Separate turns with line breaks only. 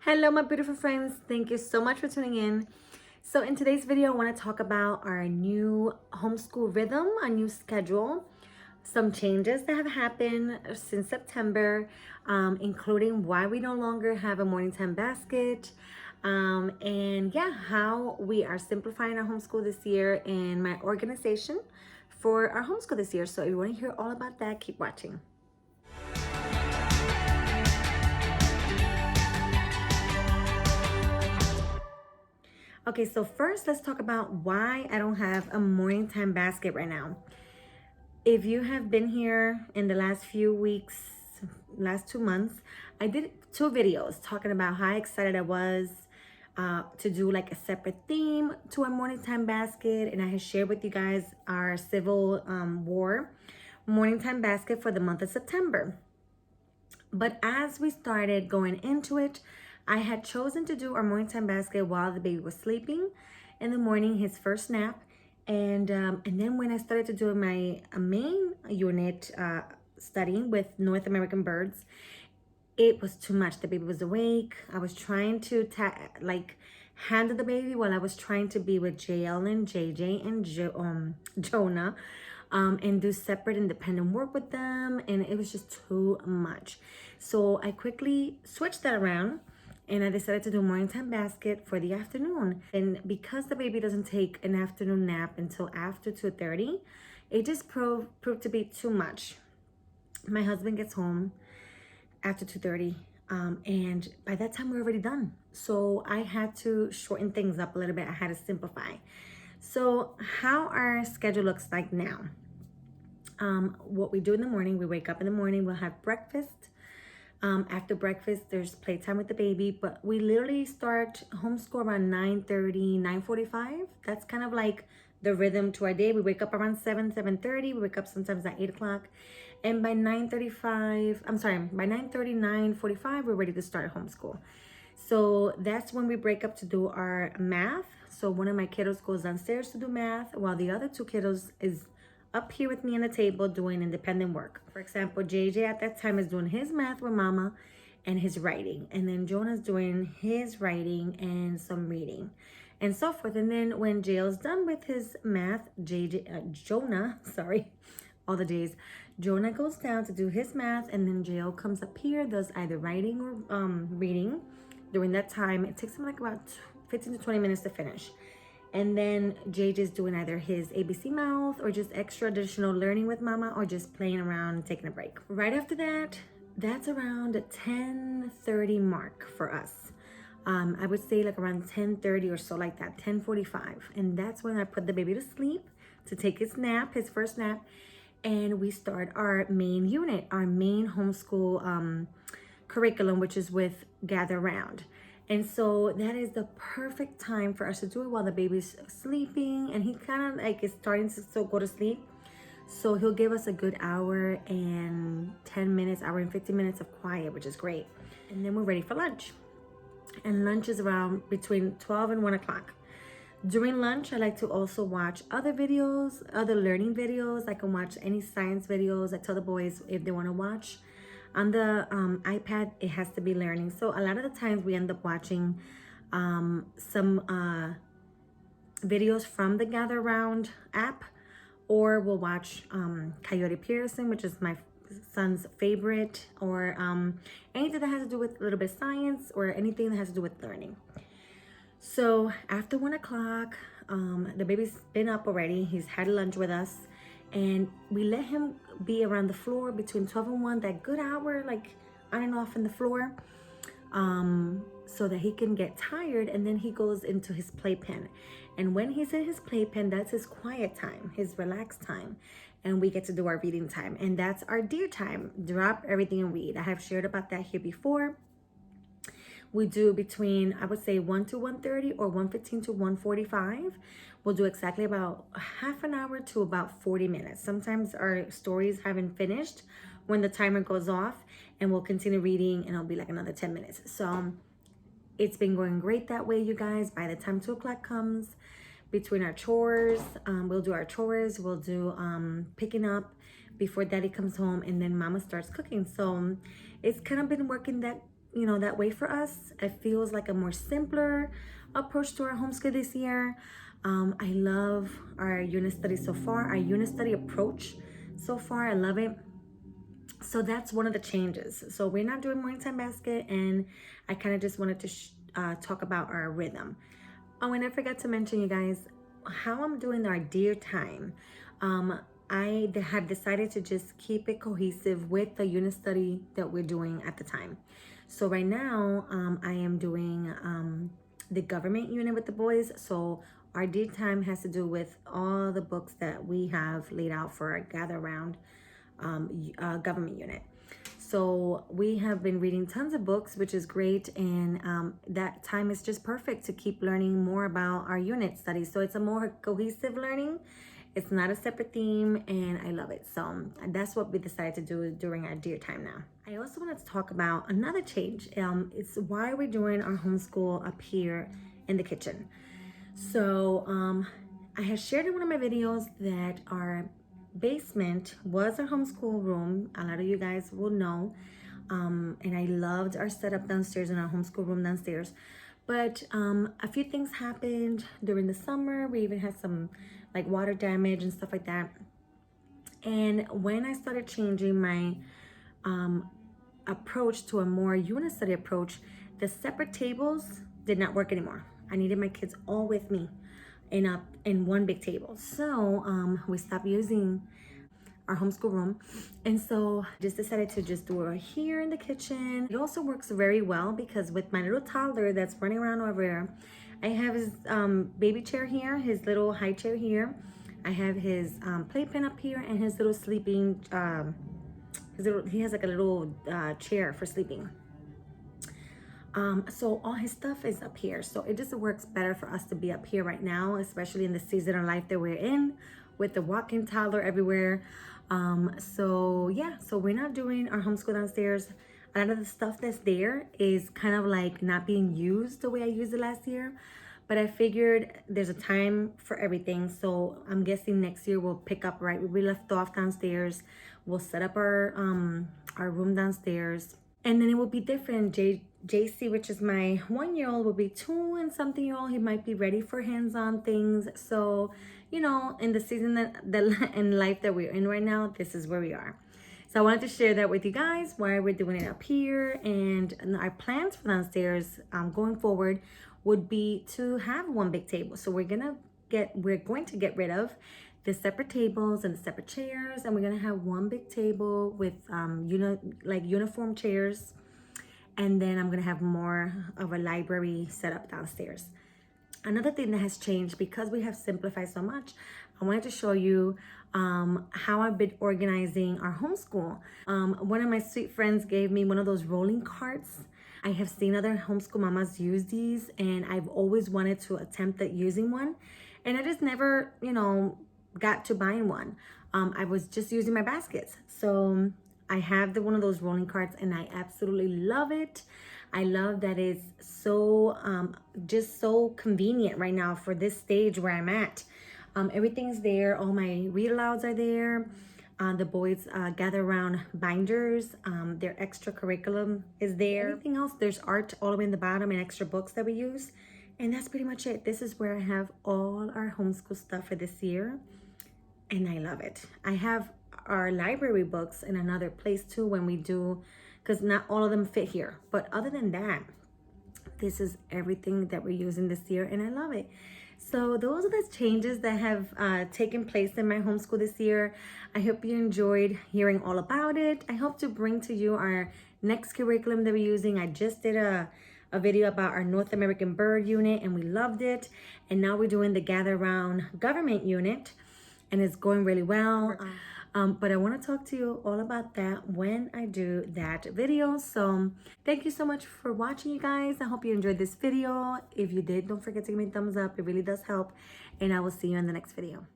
Hello, my beautiful friends. Thank you so much for tuning in. So in today's video, I want to talk about our new homeschool rhythm, our new schedule, some changes that have happened since September, including why we no longer have a morning time basket, and yeah, how we are simplifying our homeschool this year and my organization for our homeschool this year. So if you want to hear all about that, keep watching. Okay, so first let's talk about why I don't have a morning time basket right now. If you have been here in the last few weeks, last 2 months, I did 2 videos talking about how excited I was to do like a separate theme to our morning time basket. And I had shared with you guys our Civil War morning time basket for the month of September. But as we started going into it, I had chosen to do our morning time basket while the baby was sleeping in the morning, his first nap. And then when I started to do my main unit studying with North American birds, it was too much. The baby was awake. I was trying to handle the baby while I was trying to be with JL and JJ and Jonah, and do separate independent work with them, and it was just too much. So I quickly switched that around and I decided to do morning time basket for the afternoon. And because the baby doesn't take an afternoon nap until after 2:30, it just proved to be too much. My husband gets home after 2:30, and by that time we're already done. So I had to shorten things up a little bit. I had to simplify. So how our schedule looks like now. What we do in the morning, we wake up in the morning, we'll have breakfast. After breakfast, there's playtime with the baby, but we literally start homeschool around 9:30, 9:45. That's kind of like the rhythm to our day. We wake up around 7:30. We wake up sometimes at 8 o'clock. And by 9:30, 9:45, we're ready to start homeschool. So that's when we break up to do our math. So one of my kiddos goes downstairs to do math while the other 2 kiddos is up here with me on the table doing independent work. For example, JJ at that time is doing his math with mama and his writing. And then Jonah's doing his writing and some reading and so forth. And then when JL's done with his math, all the days, Jonah goes down to do his math, and then JL comes up here, does either writing or reading. During that time, it takes him like about 15 to 20 minutes to finish. And then JJ's doing either his ABC mouth or just extra additional learning with mama or just playing around and taking a break. Right after that, that's around 10:30 mark for us. I would say like around 10:30 or so, like that, 10:45. And that's when I put the baby to sleep to take his nap, his first nap. And we start our main unit, our main homeschool curriculum, which is with Gather Round. And so that is the perfect time for us to do it while the baby's sleeping and he kind of like is starting to go to sleep. So he'll give us a good hour and 10 minutes, hour and 50 minutes of quiet, which is great. And then we're ready for lunch. And lunch is around between 12 and 1 o'clock. During lunch, I like to also watch other videos, other learning videos. I can watch any science videos. I tell the boys if they want to watch. On the iPad, it has to be learning. So a lot of the times we end up watching some videos from the Gather Round app, or we'll watch Coyote Pearson, which is my son's favorite, or anything that has to do with a little bit of science or anything that has to do with learning. So after 1 o'clock, the baby's been up already. He's had lunch with us. And we let him be around the floor between 12 and 1, that good hour, like on and off in the floor, so that he can get tired. And then he goes into his playpen. And when he's in his playpen, that's his quiet time, his relaxed time. And we get to do our reading time. And that's our dear time. Drop everything and read. I have shared about that here before. We do between, I would say, 1 to 1:30 or 1:15 to 1:45. We'll do exactly about half an hour to about 40 minutes. Sometimes our stories haven't finished when the timer goes off, and we'll continue reading and it'll be like another 10 minutes. So it's been going great that way, you guys. By the time 2 o'clock comes, between our chores, we'll do our chores, we'll do picking up before daddy comes home, and then mama starts cooking. So it's kind of been working that that way for us. It feels like a more simpler approach to our homeschool this year. I love our unit study so far, our unit study approach so far. I love it. So that's one of the changes. So we're not doing morning time basket, and I kind of just wanted to talk about our rhythm. Oh, and I forgot to mention, you guys, how I'm doing our dear time. I had decided to just keep it cohesive with the unit study that we're doing at the time. So right now, I am doing the government unit with the boys. So our dear time has to do with all the books that we have laid out for our gather around government unit. So we have been reading tons of books, which is great, and that time is just perfect to keep learning more about our unit studies. So it's a more cohesive learning. It's not a separate theme, and I love it. So that's what we decided to do during our dear time now. I also wanted to talk about another change. It's why we're doing our homeschool up here in the kitchen. So I had shared in one of my videos that our basement was our homeschool room. A lot of you guys will know, and I loved our setup downstairs in our homeschool room downstairs, but a few things happened during the summer. We even had some like water damage and stuff like that, and when I started changing my approach to a more unit study approach, the separate tables did not work anymore. I needed my kids all with me in one big table. So we stopped using our homeschool room, and so just decided to just do it here in the kitchen. It also works very well because with my little toddler that's running around over there, I have his baby chair here, his little high chair here. I have his playpen up here, and his little sleeping he has like a little chair for sleeping. So all his stuff is up here. So it just works better for us to be up here right now, especially in the season of life that we're in with the walking toddler everywhere. So yeah, so we're not doing our homeschool downstairs. A lot of the stuff that's there is kind of like not being used the way I used it last year. But I figured there's a time for everything. So I'm guessing next year we'll pick up right where we left off downstairs. We'll set up our room downstairs. And then it will be different. JC, which is my 1-year-old, will be 2 and something-year-old. He might be ready for hands-on things. So, in the season in life that we're in right now, this is where we are. So I wanted to share that with you guys, why we're doing it up here. And our plans for downstairs going forward would be to have one big table. So we're going to get rid of the separate tables and the separate chairs, and we're gonna have one big table with uniform chairs, and then I'm gonna have more of a library set up downstairs. Another thing that has changed, because we have simplified so much, I wanted to show you how I've been organizing our homeschool. One of my sweet friends gave me one of those rolling carts. I have seen other homeschool mamas use these, and I've always wanted to attempt at using one, and I just never, got to buying one. I was just using my baskets. So I have one of those rolling carts, and I absolutely love it. I love that it's so just so convenient right now for this stage where I'm at. Everything's there. All my read alouds are there. The boys gather around binders. Their extra curriculum is there. Everything else, there's art all the way in the bottom and extra books that we use. And that's pretty much it. This is where I have all our homeschool stuff for this year. And I love it. I have our library books in another place too when we do, because not all of them fit here. But other than that, this is everything that we're using this year, and I love it. So those are the changes that have taken place in my homeschool this year. I hope you enjoyed hearing all about it. I hope to bring to you our next curriculum that we're using. I just did a video about our North American bird unit, and we loved it. And now we're doing the gather around government unit, and it's going really well. But I want to talk to you all about that when I do that video. So thank you so much for watching, you guys. I hope you enjoyed this video. If you did, don't forget to give me a thumbs up. It really does help. And I will see you in the next video.